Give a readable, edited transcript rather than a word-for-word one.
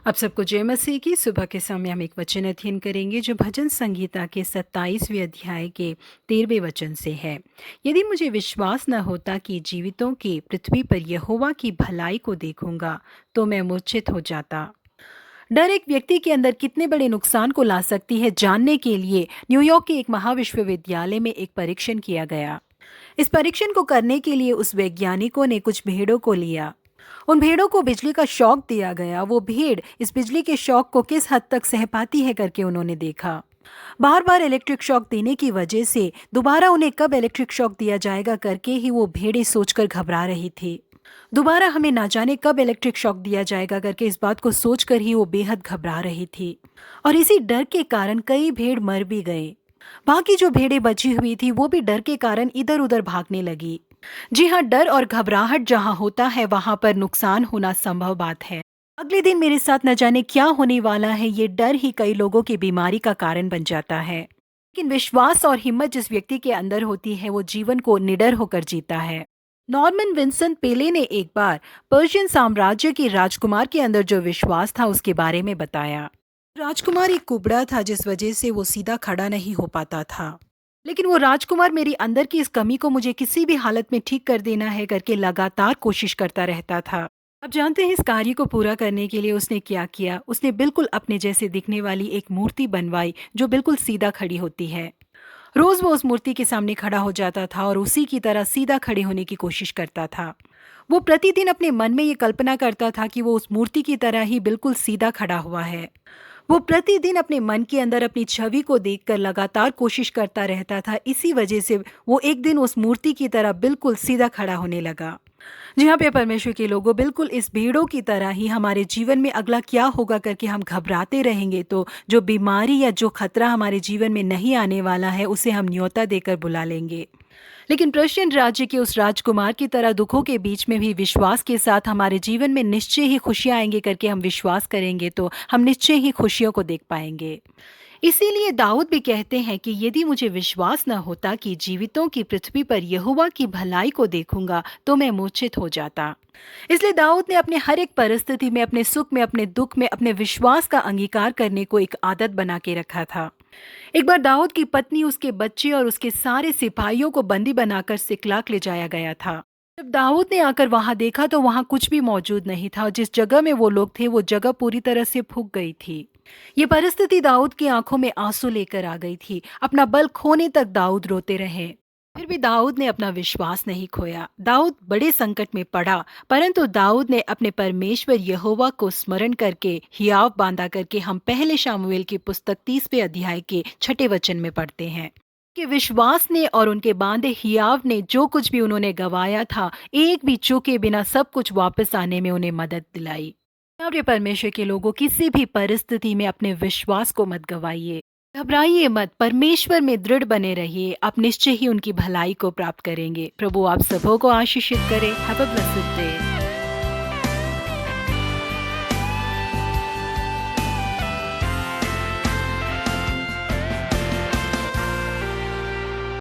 आप सबको जय मसीह की। सुबह के समय हम एक वचन अध्ययन करेंगे जो भजन संगीता के 27वें अध्याय के 13वें वचन से है। यदि मुझे विश्वास न होता कि जीवितों की पृथ्वी पर यहोवा की भलाई को देखूंगा तो मैं मूर्छित हो जाता। डर एक व्यक्ति के अंदर कितने बड़े नुकसान को ला सकती है जानने के लिए न्यूयॉर्क के एक महाविश्वविद्यालय में एक परीक्षण किया गया। इस परीक्षण को करने के लिए उस वैज्ञानिकों ने कुछ भेड़ों को लिया। उन भेड़ों को बिजली का शॉक दिया गया। वो भेड़ इस बिजली के शॉक को किस हद तक सह पाती है करके उन्होंने देखा। बार बार इलेक्ट्रिक शॉक देने की वजह से दोबारा उन्हें कब इलेक्ट्रिक शॉक दिया जाएगा करके ही वो भेड़ें सोचकर घबरा रही थी। दोबारा हमें ना जाने कब इलेक्ट्रिक शॉक दिया जाएगा करके इस बात को सोचकर ही वो बेहद घबरा रही थी। और इसी डर के कारण कई भेड़ मर भी गए। बाकी जो भेड़ें बची हुई थी वो भी डर के कारण इधर उधर भागने लगी। जी हाँ, डर और घबराहट जहाँ होता है वहां पर नुकसान होना संभव बात है। अगले दिन मेरे साथ न जाने क्या होने वाला है, ये डर ही कई लोगों की बीमारी का कारण बन जाता है। लेकिन विश्वास और हिम्मत जिस व्यक्ति के अंदर होती है वो जीवन को निडर होकर जीता है। नॉर्मन विंसेंट पेले ने एक बार पर्शियन साम्राज्य के राजकुमार के अंदर जो विश्वास था उसके बारे में बताया। राजकुमार एक कुबड़ा था जिस वजह से वो सीधा खड़ा नहीं हो पाता था। लेकिन वो राजकुमार मेरी अंदर की इस कमी को मुझे किसी भी हालत में ठीक कर देना है करके लगातार कोशिश करता रहता था। अब जानते हैं इस कार्य को पूरा करने के लिए उसने क्या किया। उसने बिल्कुल अपने जैसे दिखने वाली एक मूर्ति बनवाई जो बिल्कुल सीधा खड़ी होती है। रोज वो उस मूर्ति के सामने खड़ा हो जाता था और उसी की तरह सीधा खड़े होने की कोशिश करता था। वो प्रतिदिन अपने मन में ये कल्पना करता था कि वो उस मूर्ति की तरह ही बिल्कुल सीधा खड़ा हुआ है। वो प्रतिदिन अपने मन के अंदर अपनी छवि को देखकर लगातार कोशिश करता रहता था। इसी वजह से वो एक दिन उस मूर्ति की तरह बिल्कुल सीधा खड़ा होने लगा। जहाँ पे परमेश्वर के लोगों, बिल्कुल इस भीड़ों की तरह ही हमारे जीवन में अगला क्या होगा करके हम घबराते रहेंगे तो जो बीमारी या जो खतरा हमारे जीवन में नहीं आने वाला है उसे हम न्योता देकर बुला लेंगे। लेकिन पर्शियन राज्य के उस राजकुमार की तरह दुखों के बीच में भी विश्वास के साथ हमारे जीवन में निश्चय ही खुशियां आएंगी करके हम विश्वास करेंगे तो हम निश्चय ही खुशियों को देख पाएंगे। इसीलिए दाऊद भी कहते हैं कि यदि मुझे विश्वास न होता कि जीवितों की पृथ्वी पर यहोवा की भलाई को देखूंगा तो मैं मूर्छित हो जाता। इसलिए दाऊद ने अपने हर एक परिस्थिति में, अपने सुख में, अपने दुख में, अपने विश्वास का अंगीकार करने को एक आदत बना के रखा था। एक बार दाऊद की पत्नी, उसके बच्चे और उसके सारे सिपाहियों को बंदी बनाकर सिकलाग ले जाया गया था। जब दाऊद ने आकर वहां देखा तो वहां कुछ भी मौजूद नहीं था और जिस जगह में वो लोग थे वो जगह पूरी तरह से फूक गई थी। ये परिस्थिति दाऊद की आंखों में आंसू लेकर आ गई थी। अपना बल खोने तक दाऊद रोते रहे। फिर भी दाऊद ने अपना विश्वास नहीं खोया। दाऊद बड़े संकट में पड़ा, परंतु दाऊद ने अपने परमेश्वर यहोवा को स्मरण करके हियाव बांधा करके हम पहले शामुएल की पुस्तक 30वें अध्याय के 6 वचन में पढ़ते हैं कि विश्वास ने और उनके बांधे हियाव ने जो कुछ भी उन्होंने गवाया था एक भी चूके बिना सब कुछ वापस आने में उन्हें मदद दिलाई। प्रिय परमेश्वर के लोगों, किसी भी परिस्थिति में अपने विश्वास को मत गवाइए, घबराइए मत, परमेश्वर में दृढ़ बने रहिए। आप निश्चय ही उनकी भलाई को प्राप्त करेंगे। प्रभु आप सबों को आशीषित करे। Have a blessed day.